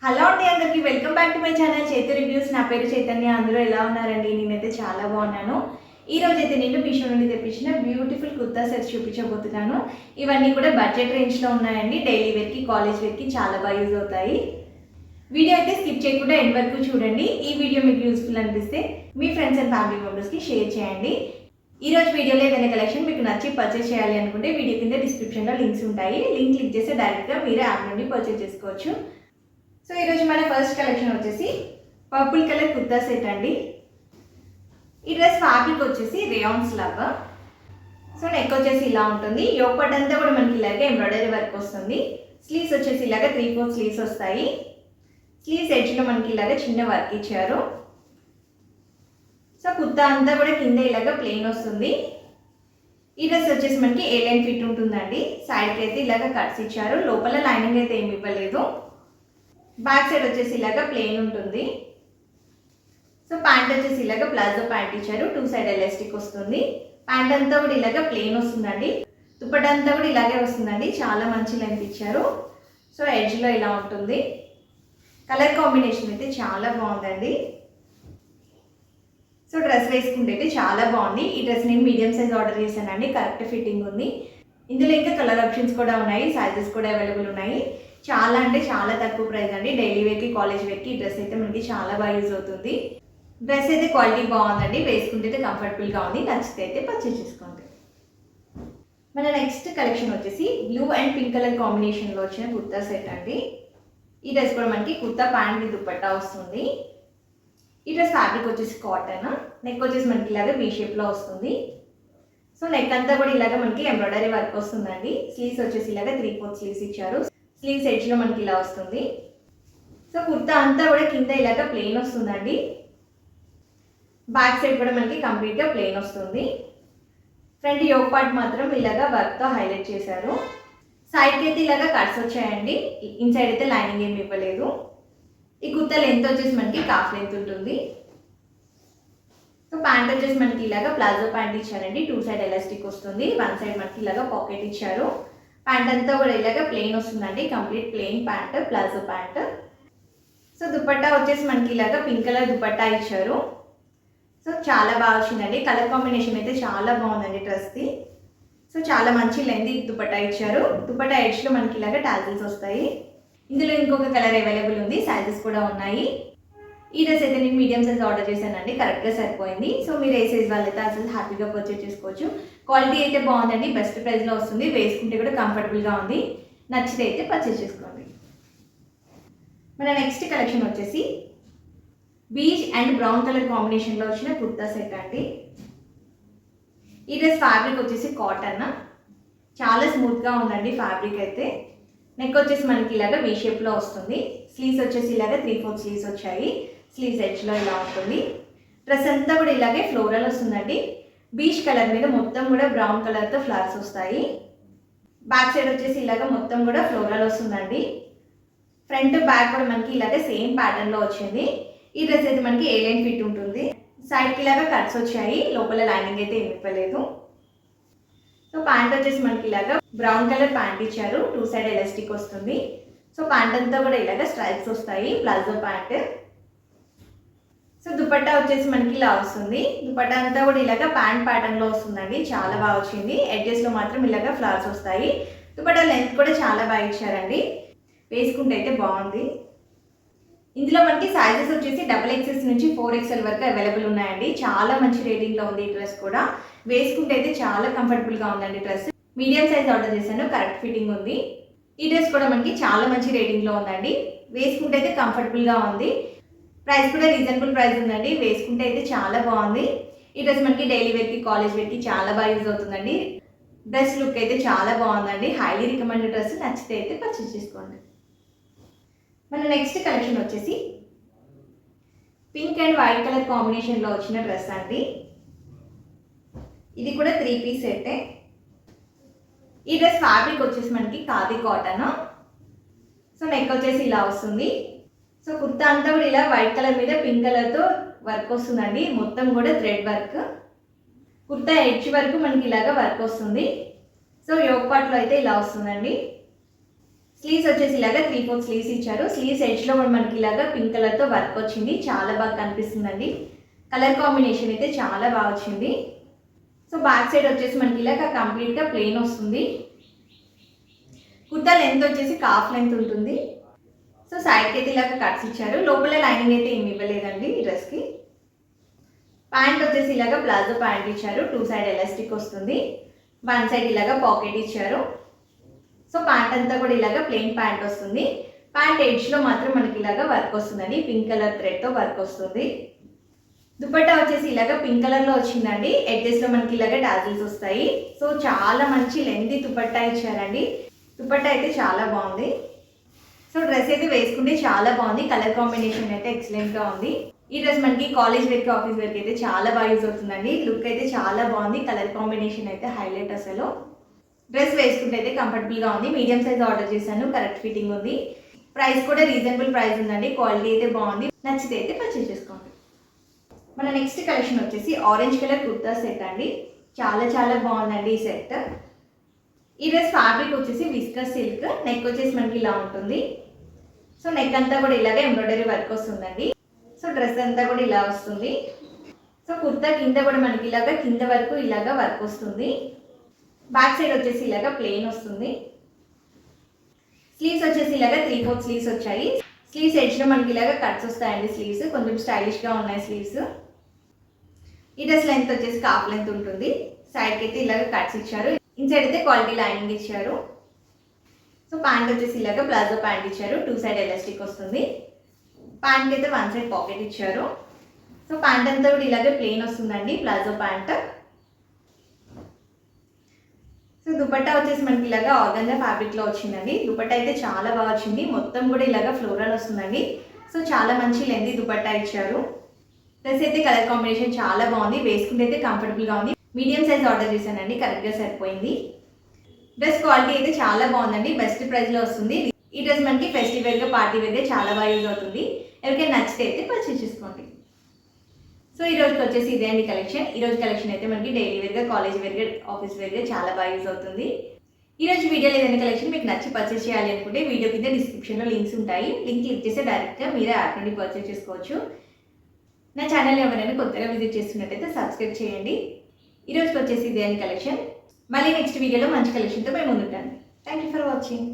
Hello అండి, అందరికీ welcome back to my channel చేతు రివ్యూస్. నా పేరు చైతన్య. అందరూ ఎలా ఉన్నారండి? నేనైతే చాలా బాగున్నాను. ఈ రోజు అయితే నేను మీషో నుండి తెప్పించిన బ్యూటిఫుల్ కుర్తా సెట్స్ చూపించబోతున్నాను. ఇవన్నీ కూడా బడ్జెట్ రేంజ్లో ఉన్నాయండి. డైలీ వేర్కి, కాలేజ్ వేర్కి చాలా బాగా యూజ్ అవుతాయి. వీడియో అయితే స్కిప్ చేయకుండా ఎండ్ వరకు చూడండి. ఈ వీడియో మీకు యూస్ఫుల్ అనిపిస్తే మీ ఫ్రెండ్స్ అండ్ ఫ్యామిలీ మెంబర్స్కి షేర్ చేయండి. ఈ రోజు వీడియోలో ఏదైనా కలెక్షన్ మీకు నచ్చి పర్చేస్ చేయాలి అనుకుంటే వీడియో కింద డిస్క్రిప్షన్లో లింక్స్ ఉంటాయి. లింక్ క్లిక్ చేస్తే డైరెక్ట్గా మీరే యాప్ నుండి పర్చేస్ చేసుకోవచ్చు. సో ఈరోజు మన ఫస్ట్ కలెక్షన్ వచ్చేసి పర్పుల్ కలర్ కుర్తా సెట్ అండి. ఈ డ్రెస్ ఫ్యాబ్రిక్ వచ్చేసి రేయాన్స్ లాగా. సో నెక్ వచ్చేసి ఇలా ఉంటుంది. యోక్ పార్ట్ అంతా కూడా మనకి ఇలాగే ఎంబ్రాయిడరీ వర్క్ వస్తుంది. స్లీవ్స్ వచ్చేసి ఇలాగా 3/4 స్లీవ్స్ వస్తాయి. స్లీవ్స్ ఎడ్జ్లో మనకి ఇలాగా చిన్న వర్క్ ఇచ్చారు. సో కుర్తా అంతా కూడా కింద ఇలాగా ప్లెయిన్ వస్తుంది. ఈ డ్రెస్ వచ్చేసి మనకి ఏ లైన్ ఫిట్ ఉంటుందండి. సైడ్కి అయితే ఇలాగా కట్స్ ఇచ్చారు. లోపల లైనింగ్ అయితే ఏమి ఇవ్వలేదు. బ్యాక్ సైడ్ వచ్చేసి ఇలాగా ప్లెయిన్ ఉంటుంది. సో ప్యాంట్ వచ్చేసి ఇలాగా ప్లాజో ప్యాంట్ ఇచ్చారు. 2 సైడ్ ఎలాస్టిక్ వస్తుంది. ప్యాంట్ అంతా కూడా ఇలాగా ప్లెయిన్ వస్తుందండి. దుపట్టా అంతా కూడా ఇలాగే వస్తుందండి. చాలా మంచి లెంత్ ఇచ్చారు. సో ఎడ్జ్లో ఇలా ఉంటుంది. కలర్ కాంబినేషన్ అయితే చాలా బాగుందండి. సో డ్రెస్ వేసుకుంటే అయితే చాలా బాగుంది. ఈ డ్రెస్ నేను మీడియం సైజ్ ఆర్డర్ చేశానండి. కరెక్ట్ ఫిట్టింగ్ ఉంది. ఇందులో ఇంకా కలర్ ఆప్షన్స్ కూడా ఉన్నాయి. సైజెస్ కూడా అవైలబుల్ ఉన్నాయి. చాలా అంటే చాలా తక్కువ ప్రైస్ అండి. డైలీ వేర్కి, కాలేజ్ వేర్కి ఈ డ్రెస్ అయితే మనకి చాలా బాగా యూజ్ అవుతుంది. డ్రెస్ అయితే క్వాలిటీ బాగుందండి. వేసుకుంటే అయితే కంఫర్టబుల్గా ఉంది. నచ్చితే అయితే పర్చేస్ చేసుకోండి. మన నెక్స్ట్ కలెక్షన్ వచ్చేసి బ్లూ అండ్ పింక్ కలర్ కాంబినేషన్లో వచ్చిన కుర్తా సెట్ అండి. ఈ డ్రెస్ కూడా మనకి కుర్తా ప్యాంట్ విత్ దుపట్టా వస్తుంది. ఈ డ్రెస్ ఫ్యాబ్రిక్ వచ్చేసి కాటన్. నెక్ వచ్చేసి మనకి ఇలాగ వీ షేప్లో వస్తుంది. సో నెక్ అంతా కూడా ఇలాగ మనకి ఎంబ్రాయిడరీ వర్క్ వస్తుందండి. స్లీవ్స్ వచ్చేసి ఇలాగ 3/4 స్లీవ్స్ ఇచ్చారు. స్లీవ్స్ ఎడ్జ్లో మనకి ఇలా వస్తుంది. సో కుర్తా అంతా కూడా కింద ఇలాగ ప్లెయిన్ వస్తుందండి. బ్యాక్ సైడ్ కూడా మనకి కంప్లీట్గా ప్లెయిన్ వస్తుంది. ఫ్రంట్ యోక్ పార్ట్ మాత్రం ఇలాగ వర్క్తో హైలైట్ చేశారు. సైడ్కి అయితే ఇలాగ కట్స్ వచ్చాయండి. ఇన్సైడ్ అయితే లైనింగ్ ఏమి ఇవ్వలేదు. ఈ కుర్తా లెంత్ వచ్చేసి మనకి కాఫ్ లెంత్ ఉంటుంది. సో ప్యాంట్ వచ్చేసి మనకి ఇలాగ ప్లాజో ప్యాంట్ ఇచ్చారండి. 2 సైడ్ ఎలాస్టిక్ వస్తుంది. 1 సైడ్ మనకి ఇలాగ పాకెట్ ఇచ్చారు. ప్యాంట్ అంతా కూడా ఇలాగ ప్లెయిన్ వస్తుందండి. Complete plain pant, palazzo pant. So dupatta వచ్చేసి మనకి ఇలాగ పింక్ కలర్ దుపట్టా ఇచ్చారు. సో చాలా బాగా వచ్చిందండి. కలర్ కాంబినేషన్ అయితే చాలా బాగుందండి డ్రెస్ది. సో చాలా మంచి లెంత్ దుపట్టా ఇచ్చారు. దుపట్టా ఎడ్జ్లో మనకి ఇలాగ టాజిల్స్ వస్తాయి. ఇందులో ఇంకొక కలర్ అవైలబుల్ ఉంది. సైజెస్ కూడా ఉన్నాయి. ఈ డ్రెస్ అయితే నేను మీడియం సైజ్ ఆర్డర్ చేశానండి. కరెక్ట్గా సరిపోయింది. సో మీరు ఏ సైజ్ వాళ్ళైతే అసలు హ్యాపీగా పర్చేస్ చేసుకోవచ్చు. క్వాలిటీ అయితే బాగుందండి. బెస్ట్ ప్రైస్లో వస్తుంది. వేసుకుంటే కూడా కంఫర్టబుల్గా ఉంది. నచ్చితే అయితే పర్చేస్ చేసుకోండి. మన నెక్స్ట్ కలెక్షన్ వచ్చేసి బీచ్ అండ్ బ్రౌన్ కలర్ కాంబినేషన్లో వచ్చిన కుర్తా సెట్ అండి. ఈ డ్రెస్ ఫ్యాబ్రిక్ వచ్చేసి కాటన్. చాలా స్మూత్గా ఉందండి ఫ్యాబ్రిక్ అయితే. నెక్ వచ్చేసి మనకి ఇలాగ వీ షేప్లో వస్తుంది. స్లీవ్స్ వచ్చేసి ఇలాగ 3/4 స్లీవ్స్ వచ్చాయి. స్లీవ్స్ ఎడ్జ్లో ఇలా ఉంటుంది. డ్రెస్ అంతా కూడా ఇలాగే ఫ్లోరల్ వస్తుందండి. బీచ్ కలర్ మీద మొత్తం కూడా బ్రౌన్ కలర్తో ఫ్లవర్స్ వస్తాయి. బ్యాక్ సైడ్ వచ్చేసి ఇలాగ మొత్తం కూడా ఫ్లోరల్ వస్తుందండి. ఫ్రంట్ బ్యాక్ కూడా మనకి ఇలాగే సేమ్ ప్యాటర్న్లో వచ్చింది. ఈ డ్రెస్ అయితే మనకి ఏ లైన్ ఫిట్ ఉంటుంది. సైడ్కి ఇలాగ కట్స్ వచ్చాయి. లోపల లైనింగ్ అయితే ఏమి ఇవ్వలేదు. సో ప్యాంట్ వచ్చేసి మనకి ఇలాగ బ్రౌన్ కలర్ ప్యాంట్ ఇచ్చారు. 2 సైడ్ ఎలాస్టిక్ వస్తుంది. సో ప్యాంట్ అంతా కూడా ఇలాగ స్ట్రైప్స్ వస్తాయి. Palazzo pant. సో దుపట్టా వచ్చేసి మనకి ఇలా వస్తుంది. దుపట్టా అంతా కూడా ఇలాగ ప్యాంట్ ప్యాటర్న్లో వస్తుందండి. చాలా బాగా వచ్చింది. ఎడ్జెస్లో మాత్రం ఇలాగ ఫ్లవర్స్ వస్తాయి. దుపట్టా లెంత్ కూడా చాలా బాగా ఇచ్చారండి. వేసుకుంటే అయితే బాగుంది. ఇందులో మనకి సైజెస్ వచ్చేసి XXS నుంచి 4XL వరకు అవైలబుల్ ఉన్నాయండి. చాలా మంచి రేటింగ్లో ఉంది ఈ డ్రెస్ కూడా. వేసుకుంటే అయితే చాలా కంఫర్టబుల్గా ఉందండి డ్రెస్. మీడియం సైజ్ ఆర్డర్ చేశాను. కరెక్ట్ ఫిట్టింగ్ ఉంది. ఈ డ్రెస్ కూడా మనకి చాలా మంచి రేటింగ్లో ఉందండి. వేసుకుంటే అయితే కంఫర్టబుల్గా ఉంది. ప్రైస్ కూడా రీజనబుల్ ప్రైస్ ఉందండి. వేసుకుంటే అయితే చాలా బాగుంది. ఈ డ్రెస్ మనకి డైలీ వేర్కి, కాలేజ్ వేర్కి చాలా బాగా యూజ్ అవుతుందండి. డ్రెస్ లుక్ అయితే చాలా బాగుందండి. Highly recommended dress. నచ్చితే అయితే పర్చేస్ చేసుకోండి. మన నెక్స్ట్ కలెక్షన్ వచ్చేసి పింక్ అండ్ వైట్ కలర్ కాంబినేషన్లో వచ్చిన డ్రెస్ అండి. ఇది కూడా 3 పీస్ సెట్టే. ఈ డ్రెస్ ఫ్యాబ్రిక్ వచ్చేసి మనకి ఖాదీ కాటన్. సో నెక్ వచ్చేసి ఇలా వస్తుంది. సో కుర్తా అంతా కూడా ఇలా వైట్ కలర్ మీద పింక్ కలర్తో వర్క్ వస్తుందండి. మొత్తం కూడా థ్రెడ్ వర్క్. కుర్తా ఎడ్జ్ వరకు మనకి ఇలాగ వర్క్ వస్తుంది. సో యోక్ పార్ట్లో అయితే ఇలా వస్తుందండి. స్లీవ్స్ వచ్చేసి ఇలాగా 3/4 స్లీవ్స్ ఇచ్చారు. స్లీవ్స్ ఎడ్జ్లో మనకి ఇలాగా పింక్ కలర్తో వర్క్ వచ్చింది. చాలా బాగా కనిపిస్తుందండి. కలర్ కాంబినేషన్ అయితే చాలా బాగా వచ్చింది. సో బ్యాక్ సైడ్ వచ్చేసి మనకి ఇలాగా కంప్లీట్గా ప్లెయిన్ వస్తుంది. కుర్తా లెంత్ వచ్చేసి కాఫ్ లెంత్ ఉంటుంది. సో సైడ్కి అయితే ఇలాగ కట్స్ ఇచ్చారు. లోపల లైనింగ్ అయితే ఏమి ఇవ్వలేదండి ఈ డ్రెస్కి. ప్యాంట్ వచ్చేసి ఇలాగ ప్లాజో ప్యాంట్ ఇచ్చారు. 2 సైడ్ ఎలాస్టిక్ వస్తుంది. 1 సైడ్ ఇలాగ పాకెట్ ఇచ్చారు. సో ప్యాంట్ అంతా కూడా ఇలాగ ప్లెయిన్ ప్యాంట్ వస్తుంది. ప్యాంట్ ఎడ్జ్లో మాత్రం మనకి ఇలాగ వర్క్ వస్తుందండి. పింక్ కలర్ థ్రెడ్తో వర్క్ వస్తుంది. దుపట్టా వచ్చేసి ఇలాగ పింక్ కలర్లో వచ్చిందండి. ఎడ్జెస్లో మనకి ఇలాగ టాజిల్స్ వస్తాయి. సో చాలా మంచి లెంతీ దుపట్టా ఇచ్చారండి. దుపట్టా అయితే చాలా బాగుంది. సో డ్రెస్ అయితే వేసుకుంటే చాలా బాగుంది. కలర్ కాంబినేషన్ అయితే ఎక్సలెంట్గా ఉంది. ఈ డ్రెస్ మనకి కాలేజ్ వేర్కి ఆఫీస్ వేర్కి అయితే చాలా బాగా యూజ్ అవుతుందండి. లుక్ అయితే చాలా బాగుంది. కలర్ కాంబినేషన్ అయితే హైలైట్ అసలు. డ్రెస్ వేసుకుంటే అయితే కంఫర్టబుల్గా ఉంది. మీడియం సైజ్ ఆర్డర్ చేశాను. కరెక్ట్ ఫిట్టింగ్ ఉంది. ప్రైస్ కూడా రీజనబుల్ ప్రైస్ ఉందండి. క్వాలిటీ అయితే బాగుంది. నచ్చితే అయితే పర్చేస్ చేసుకోండి. మన నెక్స్ట్ కలెక్షన్ వచ్చేసి ఆరెంజ్ కలర్ కుర్తా సెట్ అండి. చాలా చాలా బాగుందండి ఈ సెట్. ఈ డ్రెస్ ఫ్యాబ్రిక్ వచ్చేసి విస్కస్ సిల్క్. నెక్ వచ్చేసి మనకి ఇలా ఉంటుంది. సో నెక్ అంతా కూడా ఇలాగే ఎంబ్రాయిడరీ వర్క్ వస్తుందండి. సో డ్రెస్ అంతా కూడా ఇలా వస్తుంది. సో కుర్తా కింద కూడా మనకి ఇలాగా కింద వరకు ఇలాగా వర్క్ వస్తుంది. బ్యాక్ సైడ్ వచ్చేసి ఇలాగా ప్లెయిన్ వస్తుంది. స్లీవ్స్ వచ్చేసి ఇలాగా 3/4 స్లీవ్స్ వచ్చాయి. స్లీవ్స్ ఎడ్జ్లో మనకి ఇలాగా కట్స్ వస్తాయండి. స్లీవ్స్ కొంచెం స్టైలిష్గా ఉన్నాయి స్లీవ్స్. ఈ డ్రెస్ లెంత్ వచ్చేసి కాఫ్ లెంత్ ఉంటుంది. సైడ్కి అయితే ఇలాగ కట్స్ ఇచ్చారు. ఇన్సైడ్ అయితే క్వాలిటీ లైనింగ్ ఇచ్చారు. సో ప్యాంట్ వచ్చేసి ఇలాగ ప్లాజో ప్యాంట్ ఇచ్చారు. 2 సైడ్ ఎలాస్టిక్ వస్తుంది. ప్యాంట్కి అయితే 1 సైడ్ పాకెట్ ఇచ్చారు. సో ప్యాంట్ అంతా కూడా ఇలాగే ప్లెయిన్ వస్తుందండి ప్లాజో ప్యాంట్. సో దుపట్టా వచ్చేసి మనకి ఇలాగా ఆర్గంజా ఫ్యాబ్రిక్లో వచ్చిందండి. దుపట్టా అయితే చాలా బాగా వచ్చింది. మొత్తం కూడా ఇలాగా ఫ్లోరల్ వస్తుందండి. సో చాలా మంచి లెంతీ దుపట్టా ఇచ్చారు. డ్రెస్ అయితే కలర్ కాంబినేషన్ చాలా బాగుంది. వేసుకుంటే అయితే కంఫర్టబుల్గా ఉంది. మీడియం సైజ్ ఆర్డర్ చేశానండి. కరెక్ట్గా సరిపోయింది. డ్రెస్ క్వాలిటీ అయితే చాలా బాగుందండి. బెస్ట్ ప్రైస్లో వస్తుంది. ఈ డ్రెస్ మనకి ఫెస్టివ్ వేర్గా పార్టీ వేర్గా చాలా బాగా యూజ్ అవుతుంది. ఎవరికైనా నచ్చితే అయితే పర్చేస్ చేసుకోండి. సో ఈ రోజుకి వచ్చేసి ఇదే అండి కలెక్షన్. ఈ రోజు కలెక్షన్ అయితే మనకి డైలీ వేర్గా కాలేజ్ వేర్గా ఆఫీస్ వేర్గా చాలా బాగా యూజ్ అవుతుంది. ఈ రోజు వీడియోలో ఏదైనా కలెక్షన్ మీకు నచ్చి పర్చేస్ చేయాలి అనుకుంటే వీడియో కింద డిస్క్రిప్షన్లో లింక్స్ ఉంటాయి. లింక్ క్లిక్ చేస్తే డైరెక్ట్గా మీరే యాప్ నుండి పర్చేస్ చేసుకోవచ్చు. నా ఛానల్ ఎవరైనా కొత్తగా విజిట్ చేస్తున్నట్టయితే సబ్స్క్రైబ్ చేయండి. ఈ రోజుకి వచ్చేసి ఇదే అండి కలెక్షన్. మళ్ళీ నెక్స్ట్ వీడియోలో మంచి కలెక్షన్తో మేము ముందుంటాను. Thank you for watching.